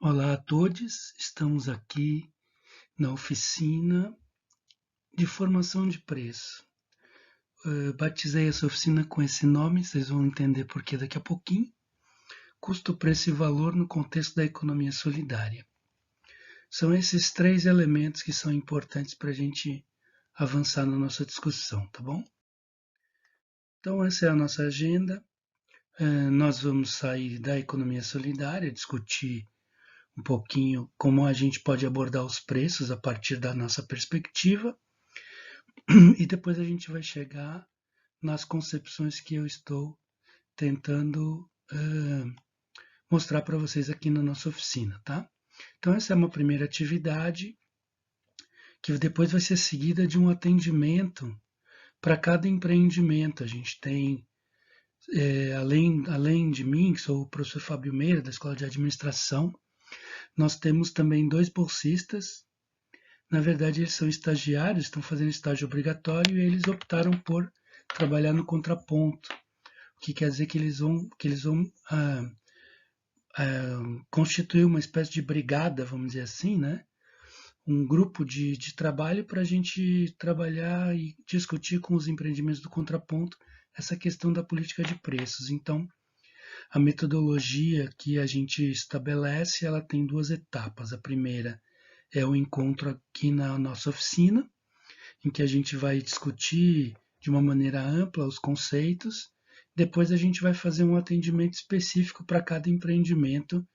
Olá a todos, estamos aqui na oficina de formação de preço. Batizei essa oficina com esse nome, vocês vão entender por que daqui a pouquinho. Custo, preço e valor no contexto da economia solidária. São esses três elementos que são importantes para a gente avançar na nossa discussão, tá bom? Então essa é a nossa agenda. Nós vamos sair da economia solidária, discutir um pouquinho como a gente pode abordar os preços a partir da nossa perspectiva. E depois a gente vai chegar nas concepções que eu estou tentando mostrar para vocês aqui na nossa oficina, tá? Então essa é uma primeira atividade que depois vai ser seguida de um atendimento para cada empreendimento. A gente tem, além de mim, que sou o professor Fábio Meira, da Escola de Administração, nós temos também 2 bolsistas. Na verdade, eles são estagiários, estão fazendo estágio obrigatório e eles optaram por trabalhar no contraponto, o que quer dizer que eles vão constituir uma espécie de brigada, vamos dizer assim, né? Um grupo de trabalho para a gente trabalhar e discutir com os empreendimentos do contraponto essa questão da política de preços. Então, a metodologia que a gente estabelece, ela tem duas etapas. A primeira é o encontro aqui na nossa oficina, em que a gente vai discutir de uma maneira ampla os conceitos. Depois a gente vai fazer um atendimento específico para cada empreendimento,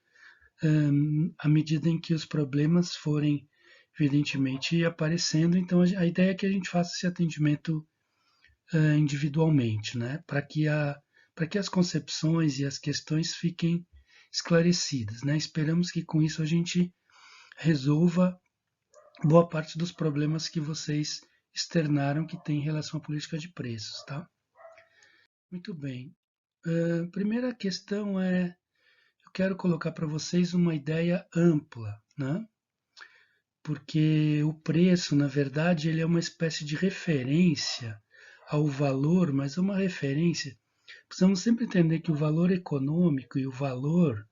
à medida em que os problemas forem, evidentemente, aparecendo. Então a ideia é que a gente faça esse atendimento individualmente, né? Para que as concepções e as questões fiquem esclarecidas, né? Esperamos que com isso a gente resolva boa parte dos problemas que vocês externaram que tem em relação à política de preços, tá? Muito bem. A primeira questão é, eu quero colocar para vocês uma ideia ampla, né? Porque o preço, na verdade, ele é uma espécie de referência ao valor, mas é uma referência. Precisamos sempre entender que o valor econômico e o valor,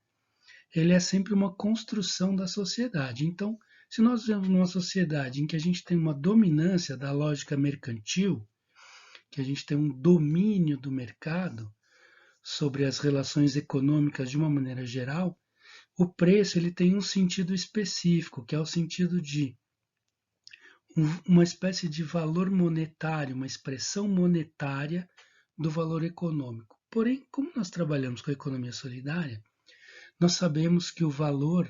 ele é sempre uma construção da sociedade. Então, se nós vivemos numa sociedade em que a gente tem uma dominância da lógica mercantil, que a gente tem um domínio do mercado sobre as relações econômicas de uma maneira geral, o preço ele tem um sentido específico, que é o sentido de uma espécie de valor monetário, uma expressão monetária do valor econômico. Porém, como nós trabalhamos com a economia solidária, nós sabemos que o valor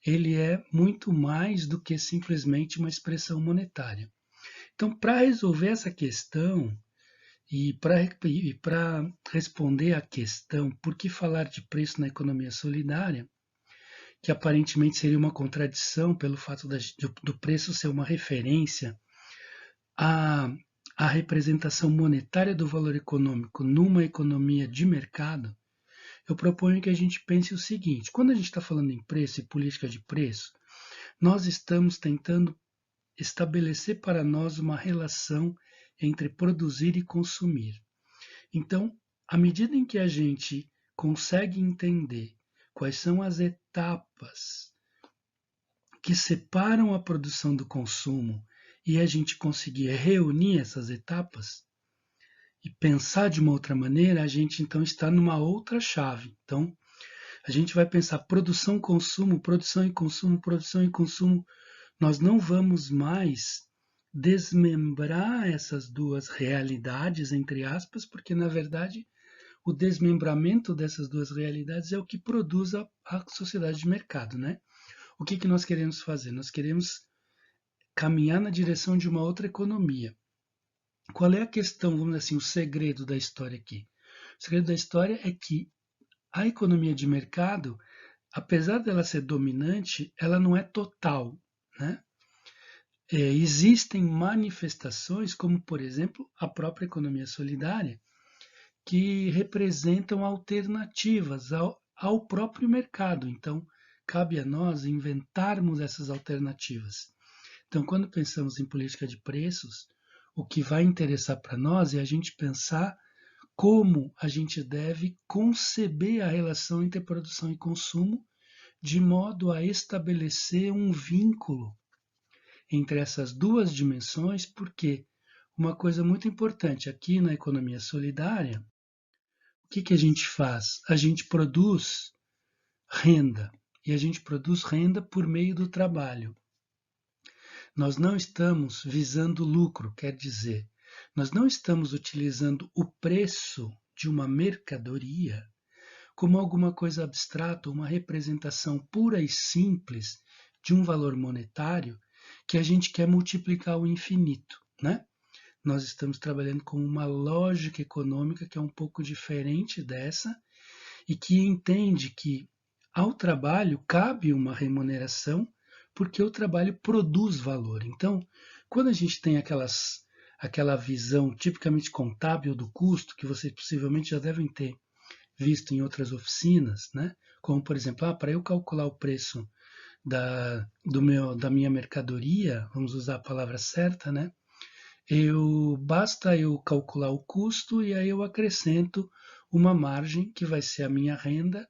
ele é muito mais do que simplesmente uma expressão monetária. Então, para resolver essa questão e para responder à questão por que falar de preço na economia solidária, que aparentemente seria uma contradição pelo fato do preço ser uma referência à, à representação monetária do valor econômico numa economia de mercado, eu proponho que a gente pense o seguinte: quando a gente está falando em preço e política de preço, nós estamos tentando estabelecer para nós uma relação entre produzir e consumir. Então, à medida em que a gente consegue entender quais são as etapas que separam a produção do consumo e a gente conseguir reunir essas etapas e pensar de uma outra maneira, a gente então está numa outra chave. Então, a gente vai pensar produção, consumo, produção e consumo, produção e consumo. Nós não vamos mais desmembrar essas duas realidades, entre aspas, porque na verdade o desmembramento dessas duas realidades é o que produz a sociedade de mercado, né? O que nós queremos fazer? Nós queremos caminhar na direção de uma outra economia. Qual é a questão, vamos dizer assim, o segredo da história aqui? O segredo da história é que a economia de mercado, apesar dela ser dominante, ela não é total, né? Existem manifestações, como por exemplo a própria economia solidária, que representam alternativas ao próprio mercado. Então, cabe a nós inventarmos essas alternativas. Então, quando pensamos em política de preços, o que vai interessar para nós é a gente pensar como a gente deve conceber a relação entre produção e consumo de modo a estabelecer um vínculo entre essas duas dimensões, porque uma coisa muito importante aqui na economia solidária, o que a gente faz? A gente produz renda, e a gente produz renda por meio do trabalho. Nós não estamos visando lucro, quer dizer, nós não estamos utilizando o preço de uma mercadoria como alguma coisa abstrata, uma representação pura e simples de um valor monetário que a gente quer multiplicar ao infinito, né? Nós estamos trabalhando com uma lógica econômica que é um pouco diferente dessa e que entende que ao trabalho cabe uma remuneração porque o trabalho produz valor. Então, quando a gente tem aquela visão tipicamente contábil do custo, que vocês possivelmente já devem ter visto em outras oficinas, né? Como, por exemplo, para eu calcular o preço da minha mercadoria, vamos usar a palavra certa, né? Basta eu calcular o custo e aí eu acrescento uma margem que vai ser a minha renda,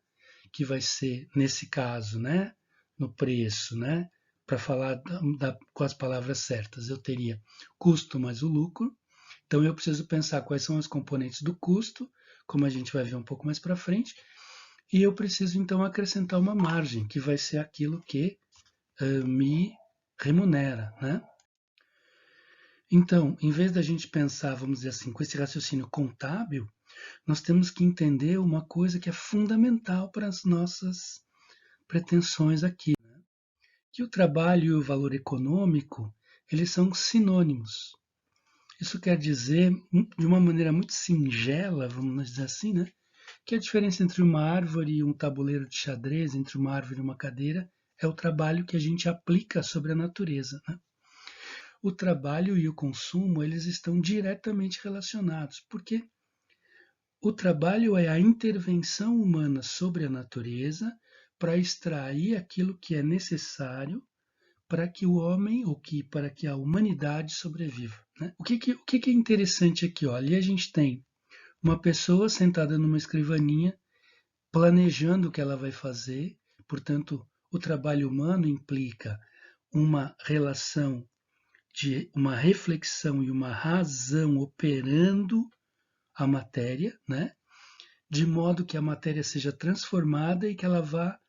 que vai ser, nesse caso, né, no preço, né, para falar com as palavras certas, eu teria custo mais o lucro. Então eu preciso pensar quais são as componentes do custo, como a gente vai ver um pouco mais para frente, e eu preciso então acrescentar uma margem, que vai ser aquilo que me remunera, né? Então, em vez da gente pensar, vamos dizer assim, com esse raciocínio contábil, nós temos que entender uma coisa que é fundamental para as nossas pretensões aqui, né? Que o trabalho e o valor econômico, eles são sinônimos. Isso quer dizer, de uma maneira muito singela, vamos dizer assim, né? Que a diferença entre uma árvore e um tabuleiro de xadrez, entre uma árvore e uma cadeira, é o trabalho que a gente aplica sobre a natureza, né? O trabalho e o consumo, eles estão diretamente relacionados, porque o trabalho é a intervenção humana sobre a natureza para extrair aquilo que é necessário para que o homem, ou para que a humanidade sobreviva, né? O que é interessante aqui? Ó, ali a gente tem uma pessoa sentada numa escrivaninha, planejando o que ela vai fazer, portanto, o trabalho humano implica uma relação de uma reflexão e uma razão operando a matéria, né? De modo que a matéria seja transformada e que ela vá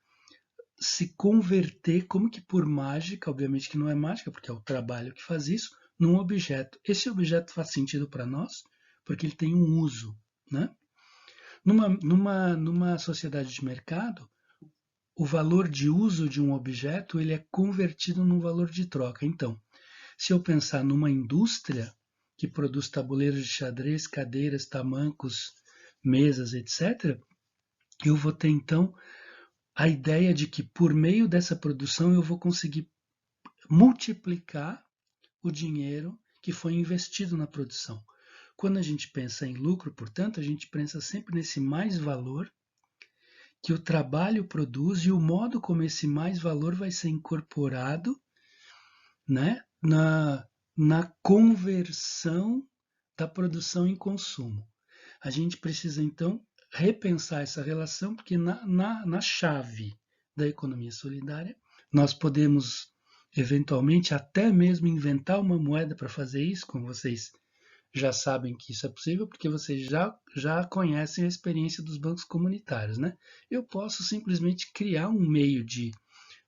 se converter, como que por mágica, obviamente que não é mágica, porque é o trabalho que faz isso, num objeto. Esse objeto faz sentido para nós porque ele tem um uso, né? Numa sociedade de mercado, o valor de uso de um objeto ele é convertido num valor de troca. Então, se eu pensar numa indústria que produz tabuleiros de xadrez, cadeiras, tamancos, mesas, etc., eu vou ter então a ideia de que por meio dessa produção eu vou conseguir multiplicar o dinheiro que foi investido na produção. Quando a gente pensa em lucro, portanto, a gente pensa sempre nesse mais valor que o trabalho produz e o modo como esse mais valor vai ser incorporado, né, na conversão da produção em consumo. A gente precisa, então, repensar essa relação, porque na chave da economia solidária, nós podemos, eventualmente, até mesmo inventar uma moeda para fazer isso, como vocês já sabem que isso é possível, porque vocês já conhecem a experiência dos bancos comunitários, né? Eu posso simplesmente criar um meio de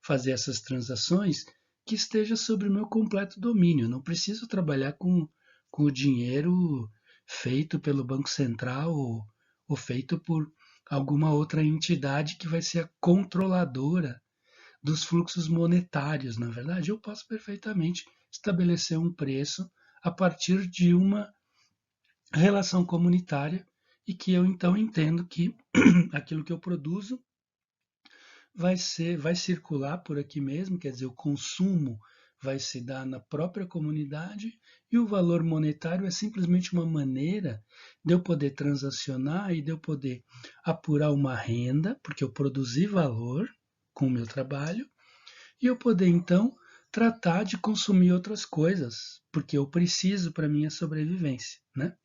fazer essas transações que esteja sobre o meu completo domínio. Não preciso trabalhar com o dinheiro feito pelo Banco Central ou feito por alguma outra entidade que vai ser a controladora dos fluxos monetários. Na verdade, eu posso perfeitamente estabelecer um preço a partir de uma relação comunitária e que eu então entendo que aquilo que eu produzo vai circular por aqui mesmo, quer dizer, o consumo vai se dar na própria comunidade e o valor monetário é simplesmente uma maneira de eu poder transacionar e de eu poder apurar uma renda, porque eu produzi valor com o meu trabalho, e eu poder então tratar de consumir outras coisas, porque eu preciso para minha sobrevivência, né?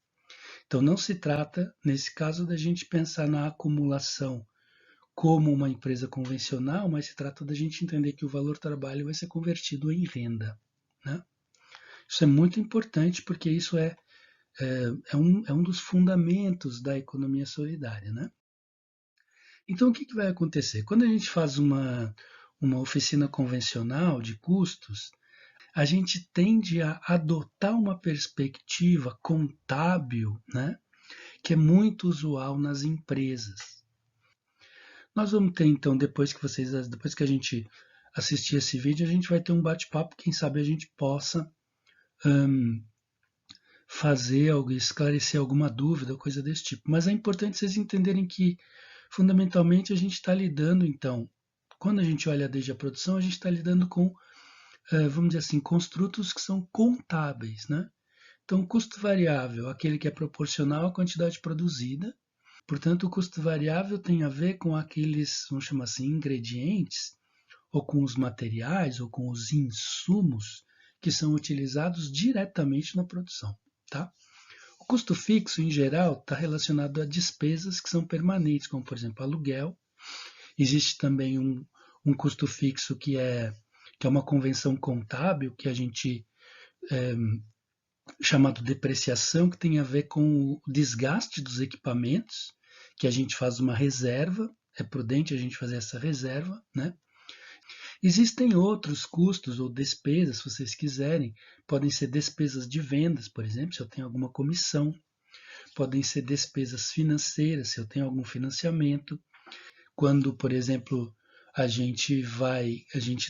Então não se trata, nesse caso, da gente pensar na acumulação como uma empresa convencional, mas se trata da gente entender que o valor trabalho vai ser convertido em renda, né? Isso é muito importante porque isso é um dos fundamentos da economia solidária, né? Então, o que, que vai acontecer? Quando a gente faz uma oficina convencional de custos, a gente tende a adotar uma perspectiva contábil, né, que é muito usual nas empresas. Nós vamos ter, então, depois que a gente assistir esse vídeo, a gente vai ter um bate-papo, quem sabe a gente possa hum, fazer algo, esclarecer alguma dúvida, coisa desse tipo. Mas é importante vocês entenderem que, fundamentalmente, a gente está lidando, então, quando a gente olha desde a produção, a gente está lidando com, vamos dizer assim, construtos que são contábeis, né? Então, o custo variável, aquele que é proporcional à quantidade produzida. Portanto, o custo variável tem a ver com aqueles, vamos chamar assim, ingredientes, ou com os materiais, ou com os insumos que são utilizados diretamente na produção, tá? O custo fixo, em geral, está relacionado a despesas que são permanentes, como, por exemplo, aluguel. Existe também um custo fixo que é uma convenção contábil, que a gente chamado depreciação, que tem a ver com o desgaste dos equipamentos, que a gente faz uma reserva, é prudente a gente fazer essa reserva, né? Existem outros custos ou despesas, se vocês quiserem, podem ser despesas de vendas, por exemplo, se eu tenho alguma comissão, podem ser despesas financeiras, se eu tenho algum financiamento. Quando, por exemplo, a gente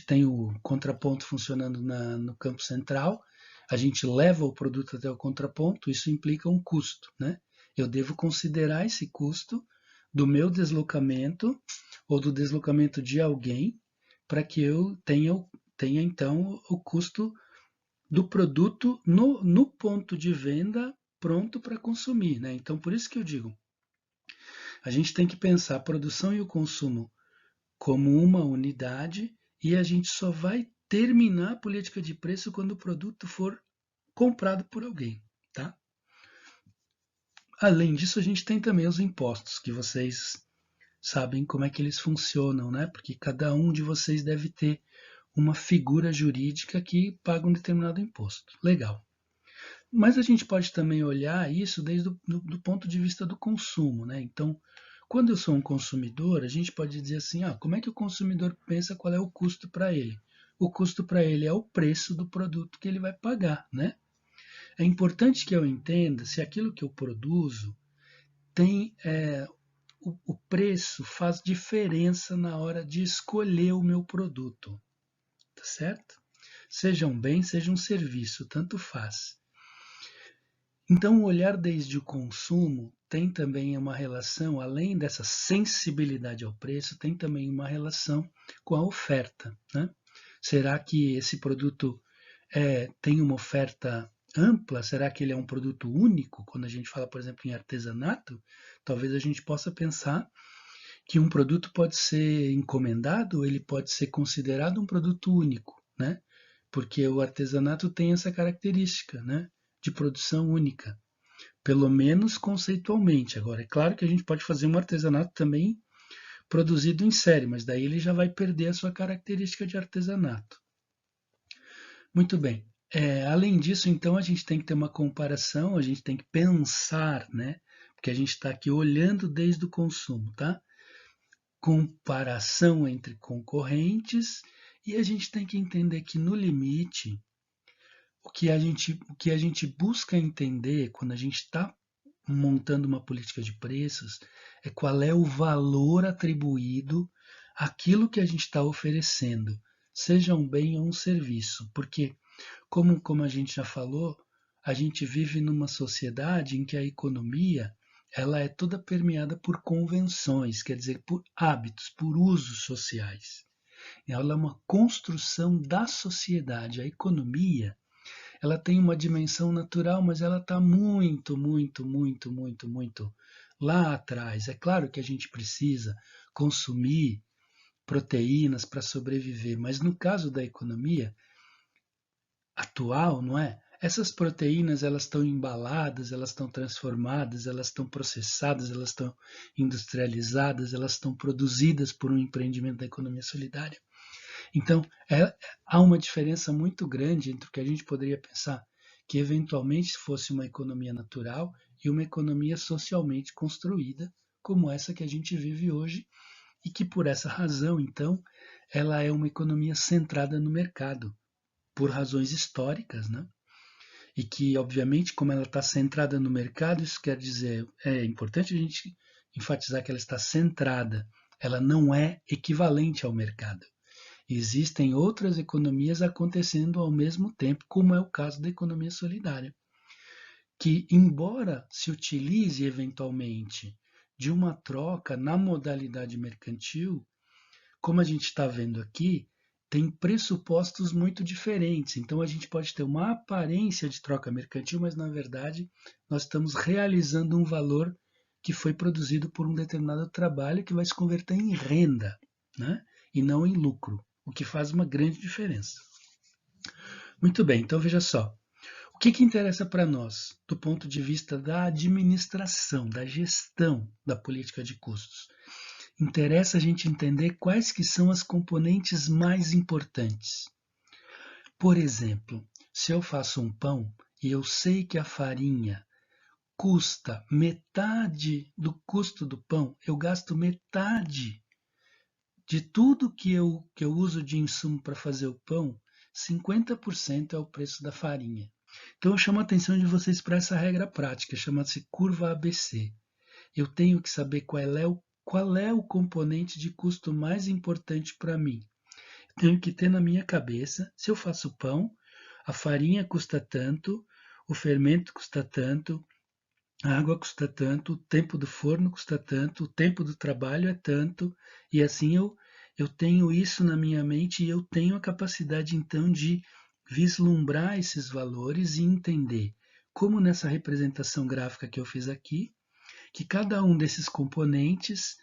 tem o contraponto funcionando no campo central, a gente leva o produto até o contraponto, isso implica um custo, né? Eu devo considerar esse custo do meu deslocamento ou do deslocamento de alguém para que eu tenha então o custo do produto no ponto de venda pronto para consumir, né? Então, por isso que eu digo, a gente tem que pensar a produção e o consumo como uma unidade e a gente só vai terminar a política de preço quando o produto for comprado por alguém, tá? Além disso, a gente tem também os impostos, que vocês sabem como é que eles funcionam, né? Porque cada um de vocês deve ter uma figura jurídica que paga um determinado imposto. Legal. Mas a gente pode também olhar isso desde do ponto de vista do consumo, né? Então, quando eu sou um consumidor, a gente pode dizer assim, como é que o consumidor pensa qual é o custo para ele? O custo para ele é o preço do produto que ele vai pagar, né? É importante que eu entenda se aquilo que eu produzo tem o preço faz diferença na hora de escolher o meu produto, tá certo? Seja um bem, seja um serviço, tanto faz. Então, o olhar desde o consumo tem também uma relação, além dessa sensibilidade ao preço, tem também uma relação com a oferta, né? Será que esse produto tem uma oferta ampla? Será que ele é um produto único? Quando a gente fala, por exemplo, em artesanato, talvez a gente possa pensar que um produto pode ser encomendado, ele pode ser considerado um produto único, né? Porque o artesanato tem essa característica, né? De produção única, pelo menos conceitualmente. Agora, é claro que a gente pode fazer um artesanato também produzido em série, mas daí ele já vai perder a sua característica de artesanato. Muito bem. Além disso, então, a gente tem que ter uma comparação, a gente tem que pensar, né? Porque a gente está aqui olhando desde o consumo, tá? Comparação entre concorrentes e a gente tem que entender que no limite o que a gente busca entender quando a gente está montando uma política de preços é qual é o valor atribuído àquilo que a gente está oferecendo, seja um bem ou um serviço, porque como a gente já falou, a gente vive numa sociedade em que a economia ela é toda permeada por convenções, quer dizer, por hábitos, por usos sociais. Ela é uma construção da sociedade. A economia ela tem uma dimensão natural, mas ela está muito, muito, muito, muito, muito lá atrás. É claro que a gente precisa consumir proteínas para sobreviver, mas no caso da economia atual, não é? essas proteínas elas estão embaladas, elas estão transformadas, elas estão processadas, elas estão industrializadas, elas estão produzidas por um empreendimento da economia solidária. Então, há uma diferença muito grande entre o que a gente poderia pensar que eventualmente fosse uma economia natural e uma economia socialmente construída, como essa que a gente vive hoje, e que por essa razão, então, ela é uma economia centrada no mercado, por razões históricas, né? E que, obviamente, como ela está centrada no mercado, isso quer dizer, é importante a gente enfatizar que ela está centrada, ela não é equivalente ao mercado. Existem outras economias acontecendo ao mesmo tempo, como é o caso da economia solidária, que, embora se utilize eventualmente de uma troca na modalidade mercantil, como a gente está vendo aqui, tem pressupostos muito diferentes. Então, a gente pode ter uma aparência de troca mercantil, mas, na verdade, nós estamos realizando um valor que foi produzido por um determinado trabalho que vai se converter em renda, né? E não em lucro, o que faz uma grande diferença. Muito bem, então veja só. O que interessa para nós, do ponto de vista da administração, da gestão da política de custos? Interessa a gente entender quais que são as componentes mais importantes. Por exemplo, se eu faço um pão e eu sei que a farinha custa metade do custo do pão, eu gasto metade de tudo que eu uso de insumo para fazer o pão, 50% é o preço da farinha. Então eu chamo a atenção de vocês para essa regra prática, chama-se curva ABC. Eu tenho que saber qual é o componente de custo mais importante para mim. Eu tenho que ter na minha cabeça, se eu faço pão, a farinha custa tanto, o fermento custa tanto, a água custa tanto, o tempo do forno custa tanto, o tempo do trabalho é tanto, e assim eu tenho isso na minha mente e eu tenho a capacidade então de vislumbrar esses valores e entender como nessa representação gráfica que eu fiz aqui, que cada um desses componentes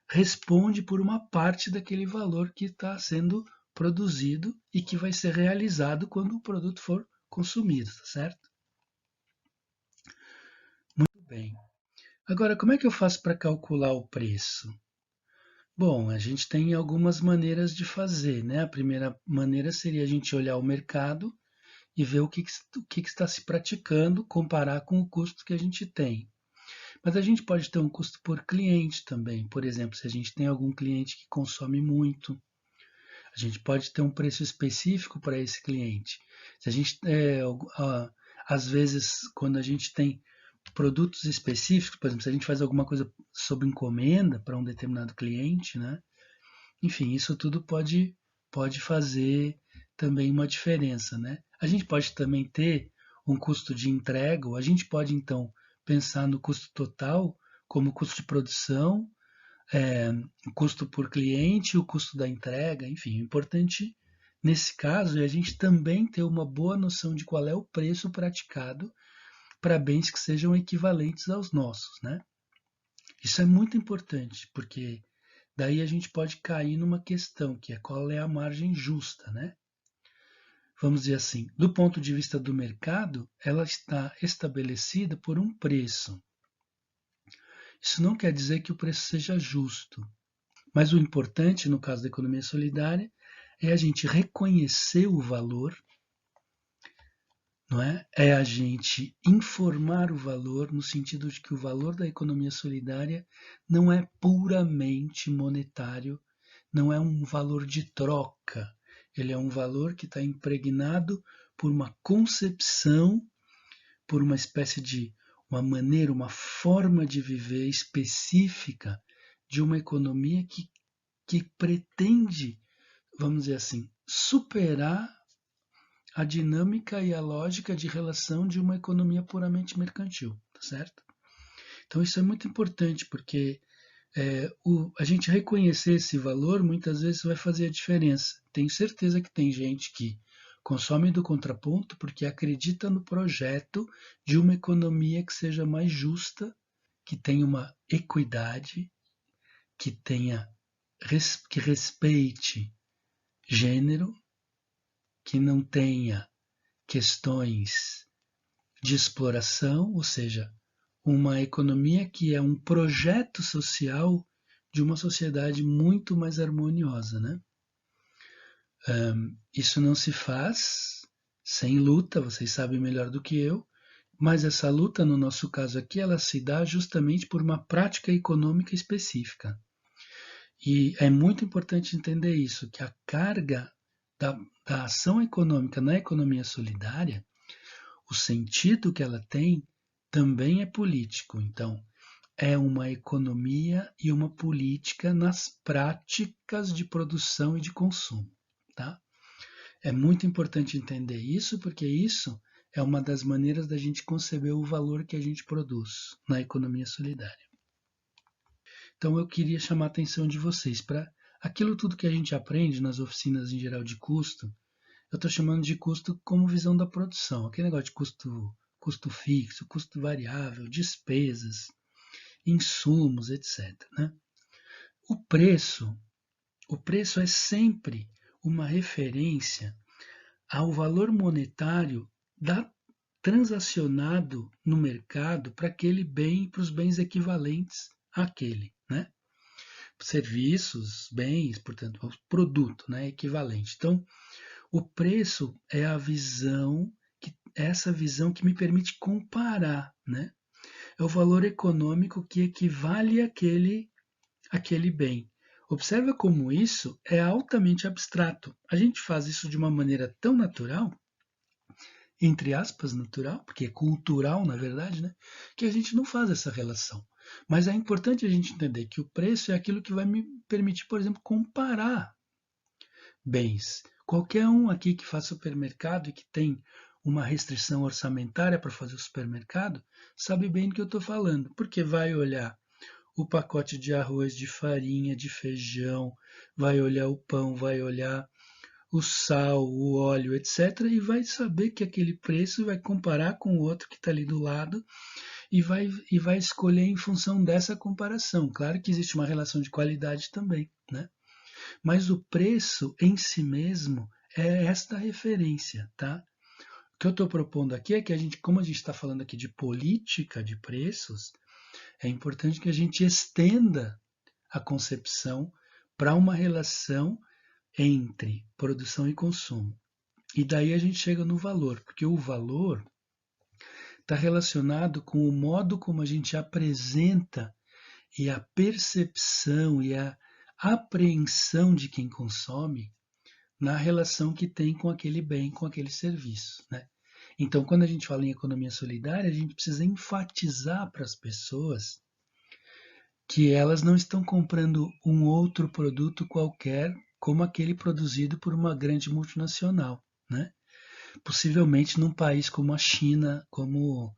responde por uma parte daquele valor que está sendo produzido e que vai ser realizado quando o produto for consumido, tá certo? Muito bem. Agora, como é que eu faço para calcular o preço? Bom, a gente tem algumas maneiras de fazer, né? A primeira maneira seria a gente olhar o mercado e ver o que está se praticando, comparar com o custo que a gente tem. Mas a gente pode ter um custo por cliente também. Por exemplo, se a gente tem algum cliente que consome muito, a gente pode ter um preço específico para esse cliente. Se a gente, às vezes, quando a gente tem produtos específicos, por exemplo, se a gente faz alguma coisa sob encomenda para um determinado cliente, né? Enfim, isso tudo pode fazer também uma diferença, né? A gente pode também ter um custo de entrega, ou a gente pode então pensar no custo total como custo de produção, o custo por cliente, o custo da entrega, enfim, o importante nesse caso é a gente também ter uma boa noção de qual é o preço praticado para bens que sejam equivalentes aos nossos, né? Isso é muito importante, porque daí a gente pode cair numa questão que é qual é a margem justa, né? Vamos dizer assim, do ponto de vista do mercado, ela está estabelecida por um preço. Isso não quer dizer que o preço seja justo, mas o importante, no caso da economia solidária, é a gente reconhecer o valor, não é? É a gente informar o valor no sentido de que o valor da economia solidária não é puramente monetário, não é um valor de troca, ele é um valor que está impregnado por uma concepção, por uma espécie de uma maneira, uma forma de viver específica de uma economia que pretende, vamos dizer assim, superar a dinâmica e a lógica de relação de uma economia puramente mercantil, tá certo? Então isso é muito importante porque a gente reconhecer esse valor muitas vezes vai fazer a diferença. Tenho certeza que tem gente que consome do contraponto porque acredita no projeto de uma economia que seja mais justa, que tenha uma equidade, que tenha que respeite gênero, que não tenha questões de exploração, ou seja, uma economia que é um projeto social de uma sociedade muito mais harmoniosa, né? Isso não se faz sem luta, vocês sabem melhor do que eu, mas essa luta, no nosso caso aqui, ela se dá justamente por uma prática econômica específica. E é muito importante entender isso, que a carga da ação econômica na economia solidária, o sentido que ela tem, também é político. Então, é uma economia e uma política nas práticas de produção e de consumo, tá? É muito importante entender isso, porque isso é uma das maneiras da gente conceber o valor que a gente produz na economia solidária. Então eu queria chamar a atenção de vocês para aquilo tudo que a gente aprende nas oficinas em geral de custo. Eu estou chamando de custo como visão da produção, aquele negócio de custo fixo, custo variável, despesas, insumos, etc. Né? O preço, o preço é sempre uma referência ao valor monetário transacionado no mercado para aquele bem, para os bens equivalentes àquele, né? Serviços, bens, portanto, o produto, né, equivalente. Então, o preço é a visão, essa visão que me permite comparar, né? É o valor econômico que equivale àquele bem. Observa como isso é altamente abstrato. A gente faz isso de uma maneira tão natural, entre aspas, natural, porque é cultural, na verdade, né? Que a gente não faz essa relação. Mas é importante a gente entender que o preço é aquilo que vai me permitir, por exemplo, comparar bens. Qualquer um aqui que faz supermercado e que tem uma restrição orçamentária para fazer o supermercado, sabe bem do que eu estou falando, porque vai olhar o pacote de arroz, de farinha, de feijão, vai olhar o pão, vai olhar o sal, o óleo, etc., e vai saber que aquele preço vai comparar com o outro que está ali do lado e vai escolher em função dessa comparação. Claro que existe uma relação de qualidade também, né? Mas o preço em si mesmo é esta referência, tá? O que eu estou propondo aqui é que a gente, como a gente está falando aqui de política de preços, é importante que a gente estenda a concepção para uma relação entre produção e consumo. E daí a gente chega no valor, porque o valor está relacionado com o modo como a gente apresenta e a percepção e a apreensão de quem consome na relação que tem com aquele bem, com aquele serviço, né? Então, quando a gente fala em economia solidária, a gente precisa enfatizar para as pessoas que elas não estão comprando um outro produto qualquer como aquele produzido por uma grande multinacional, né? Possivelmente num país como a China, como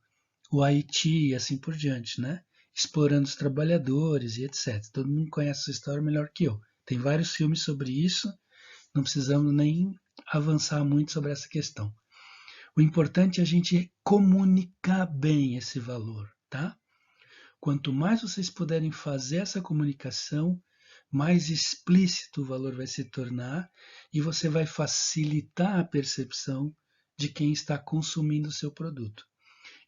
o Haiti e assim por diante, né? Explorando os trabalhadores e etc. Todo mundo conhece essa história melhor que eu. Tem vários filmes sobre isso, não precisamos nem avançar muito sobre essa questão. O importante é a gente comunicar bem esse valor, tá? Quanto mais vocês puderem fazer essa comunicação, mais explícito o valor vai se tornar e você vai facilitar a percepção de quem está consumindo o seu produto.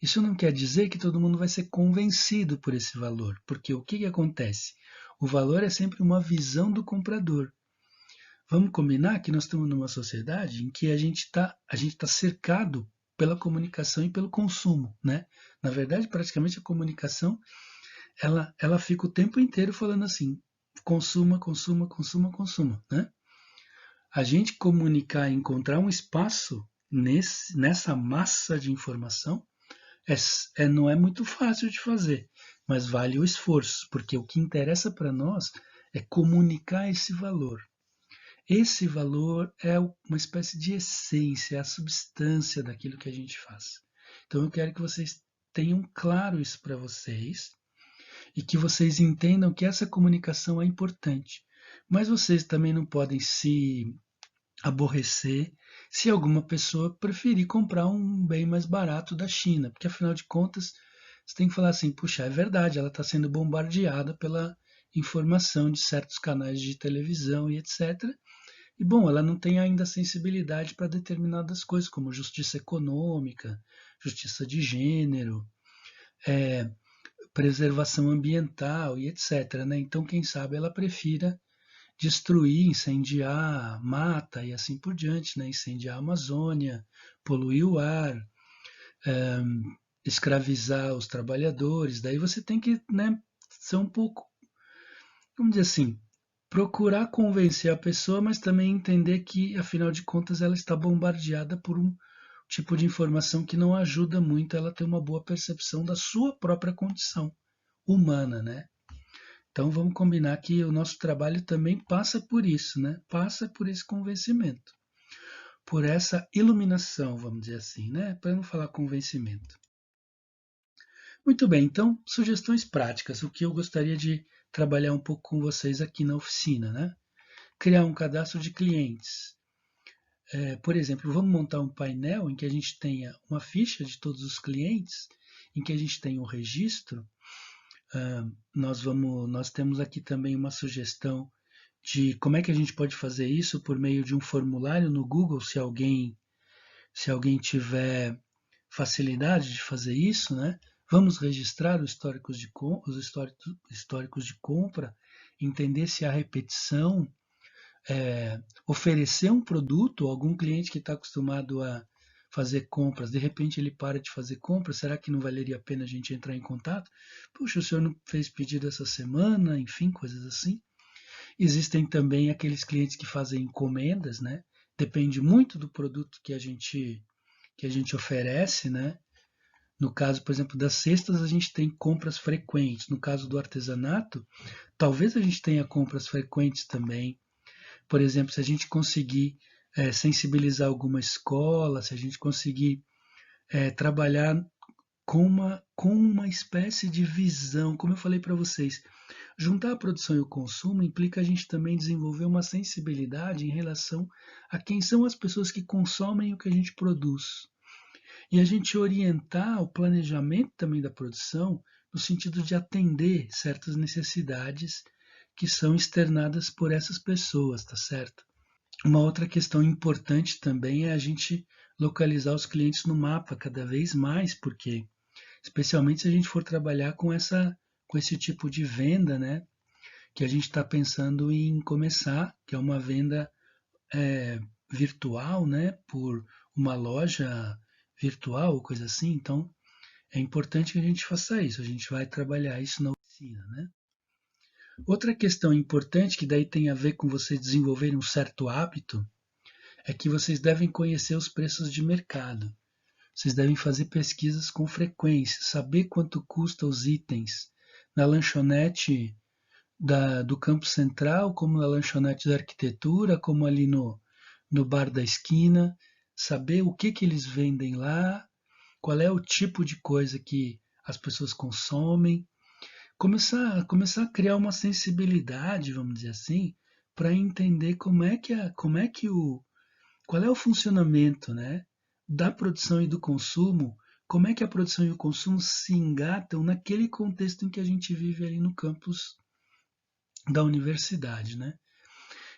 Isso não quer dizer que todo mundo vai ser convencido por esse valor, porque o que acontece? O valor é sempre uma visão do comprador. Vamos combinar que nós estamos numa sociedade em que a gente está cercado pela comunicação e pelo consumo, né? Na verdade, praticamente a comunicação ela fica o tempo inteiro falando assim: consuma, consuma, consuma, consuma, né? A gente comunicar e encontrar um espaço nessa massa de informação não é muito fácil de fazer, mas vale o esforço, porque o que interessa para nós é comunicar esse valor. Esse valor é uma espécie de essência, é a substância daquilo que a gente faz. Então eu quero que vocês tenham claro isso para vocês e que vocês entendam que essa comunicação é importante. Mas vocês também não podem se aborrecer se alguma pessoa preferir comprar um bem mais barato da China, porque afinal de contas você tem que falar assim: puxa, é verdade, ela está sendo bombardeada pela informação de certos canais de televisão e etc. E, bom, ela não tem ainda sensibilidade para determinadas coisas, como justiça econômica, justiça de gênero, é, preservação ambiental e etc. Né? Então, quem sabe ela prefira destruir, incendiar mata e assim por diante, né? Incendiar a Amazônia, poluir o ar, é, escravizar os trabalhadores. Daí você tem que, né, ser um pouco, vamos dizer assim, procurar convencer a pessoa, mas também entender que, afinal de contas, ela está bombardeada por um tipo de informação que não ajuda muito ela a ter uma boa percepção da sua própria condição humana, né? Então vamos combinar que o nosso trabalho também passa por isso, né? Passa por esse convencimento, por essa iluminação, vamos dizer assim, né? Para não falar convencimento. Muito bem, então sugestões práticas, o que eu gostaria de trabalhar um pouco com vocês aqui na oficina, né? Criar um cadastro de clientes. Por exemplo, vamos montar um painel em que a gente tenha uma ficha de todos os clientes, em que a gente tenha um registro. Nós temos aqui também uma sugestão de como é que a gente pode fazer isso por meio de um formulário no Google, se alguém tiver facilidade de fazer isso, né? Vamos registrar os históricos de compra, entender se há repetição, oferecer um produto, algum cliente que está acostumado a fazer compras, de repente ele para de fazer compras, será que não valeria a pena a gente entrar em contato? Puxa, o senhor não fez pedido essa semana, enfim, coisas assim. Existem também aqueles clientes que fazem encomendas, né? Depende muito do produto que a gente oferece, né? No caso, por exemplo, das cestas, a gente tem compras frequentes. No caso do artesanato, talvez a gente tenha compras frequentes também. Por exemplo, se a gente conseguir sensibilizar alguma escola, se a gente conseguir trabalhar com uma espécie de visão, como eu falei para vocês, juntar a produção e o consumo implica a gente também desenvolver uma sensibilidade em relação a quem são as pessoas que consomem o que a gente produz. E a gente orientar o planejamento também da produção no sentido de atender certas necessidades que são externadas por essas pessoas, tá certo? Uma outra questão importante também é a gente localizar os clientes no mapa cada vez mais, porque especialmente se a gente for trabalhar com esse tipo de venda, né, que a gente está pensando em começar, que é uma venda virtual, né, por uma loja virtual ou coisa assim. Então, é importante que a gente faça isso. A gente vai trabalhar isso na oficina, né? Outra questão importante que daí tem a ver com vocês desenvolverem um certo hábito é que vocês devem conhecer os preços de mercado. Vocês devem fazer pesquisas com frequência, saber quanto custa os itens na lanchonete do Campo Central, como na lanchonete da arquitetura, como ali no bar da esquina, saber o que eles vendem lá, qual é o tipo de coisa que as pessoas consomem, começar a criar uma sensibilidade, vamos dizer assim, para entender qual é o funcionamento, né, da produção e do consumo, como é que a produção e o consumo se engatam naquele contexto em que a gente vive ali no campus da universidade, né?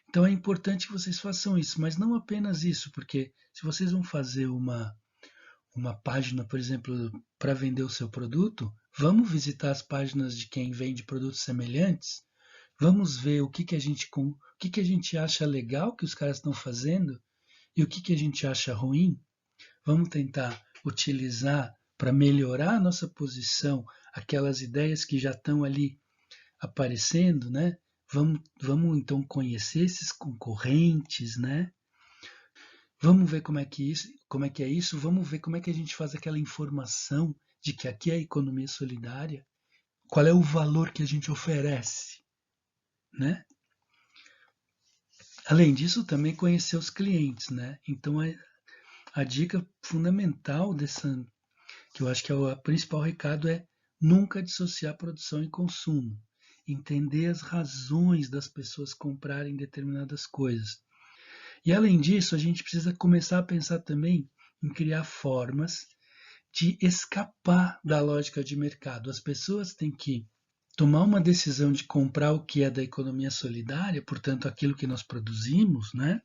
Então é importante que vocês façam isso, mas não apenas isso, porque se vocês vão fazer uma página, por exemplo, para vender o seu produto, vamos visitar as páginas de quem vende produtos semelhantes, vamos ver o que a gente acha legal que os caras estão fazendo e o que a gente acha ruim. Vamos tentar utilizar para melhorar a nossa posição aquelas ideias que já estão ali aparecendo, né? Vamos então conhecer esses concorrentes, né? Vamos ver como é que é isso, vamos ver como é que a gente faz aquela informação de que aqui é a economia solidária, qual é o valor que a gente oferece, né? Além disso, também conhecer os clientes, né? Então, a dica fundamental que eu acho que é o principal recado é nunca dissociar produção e consumo. Entender as razões das pessoas comprarem determinadas coisas. E além disso, a gente precisa começar a pensar também em criar formas de escapar da lógica de mercado. As pessoas têm que tomar uma decisão de comprar o que é da economia solidária, portanto, aquilo que nós produzimos, né?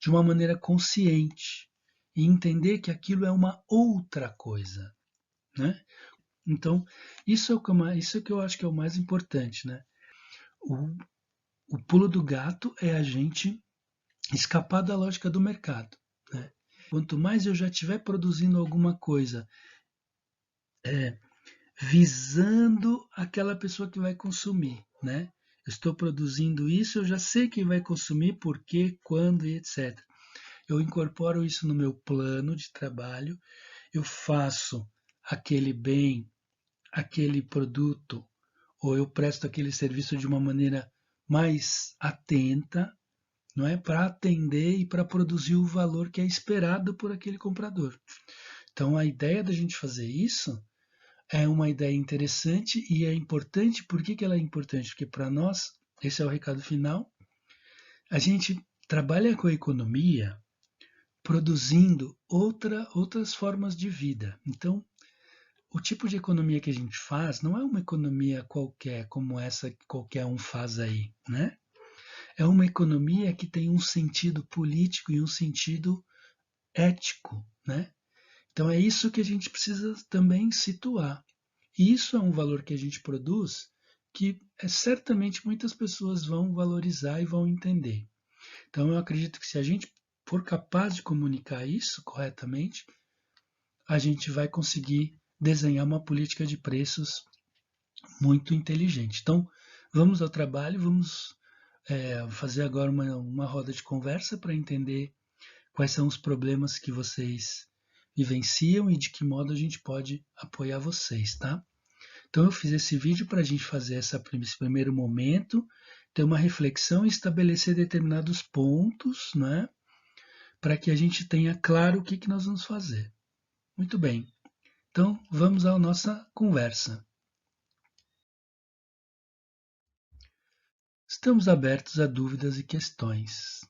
de uma maneira consciente e entender que aquilo é uma outra coisa, né? Então, isso é que eu acho que é o mais importante, né? O, o pulo do gato é a gente escapar da lógica do mercado, né? Quanto mais eu já estiver produzindo alguma coisa visando aquela pessoa que vai consumir, né? Eu estou produzindo isso, eu já sei quem vai consumir, por quê, quando e etc. Eu incorporo isso no meu plano de trabalho, eu faço aquele bem, aquele produto, ou eu presto aquele serviço de uma maneira mais atenta, não é? Para atender e para produzir o valor que é esperado por aquele comprador. Então a ideia da gente fazer isso é uma ideia interessante e é importante. Por que ela é importante? Porque para nós, esse é o recado final, a gente trabalha com a economia produzindo outras formas de vida. Então, o tipo de economia que a gente faz não é uma economia qualquer, como essa que qualquer um faz aí, né? É uma economia que tem um sentido político e um sentido ético, né? Então é isso que a gente precisa também situar. E isso é um valor que a gente produz que certamente muitas pessoas vão valorizar e vão entender. Então eu acredito que se a gente for capaz de comunicar isso corretamente, a gente vai conseguir desenhar uma política de preços muito inteligente. Então vamos ao trabalho, vamos fazer agora uma roda de conversa para entender quais são os problemas que vocês vivenciam e de que modo a gente pode apoiar vocês, tá? Então eu fiz esse vídeo para a gente fazer esse primeiro momento, ter uma reflexão e estabelecer determinados pontos, né, para que a gente tenha claro o que nós vamos fazer. Muito bem, então vamos à nossa conversa. Estamos abertos a dúvidas e questões.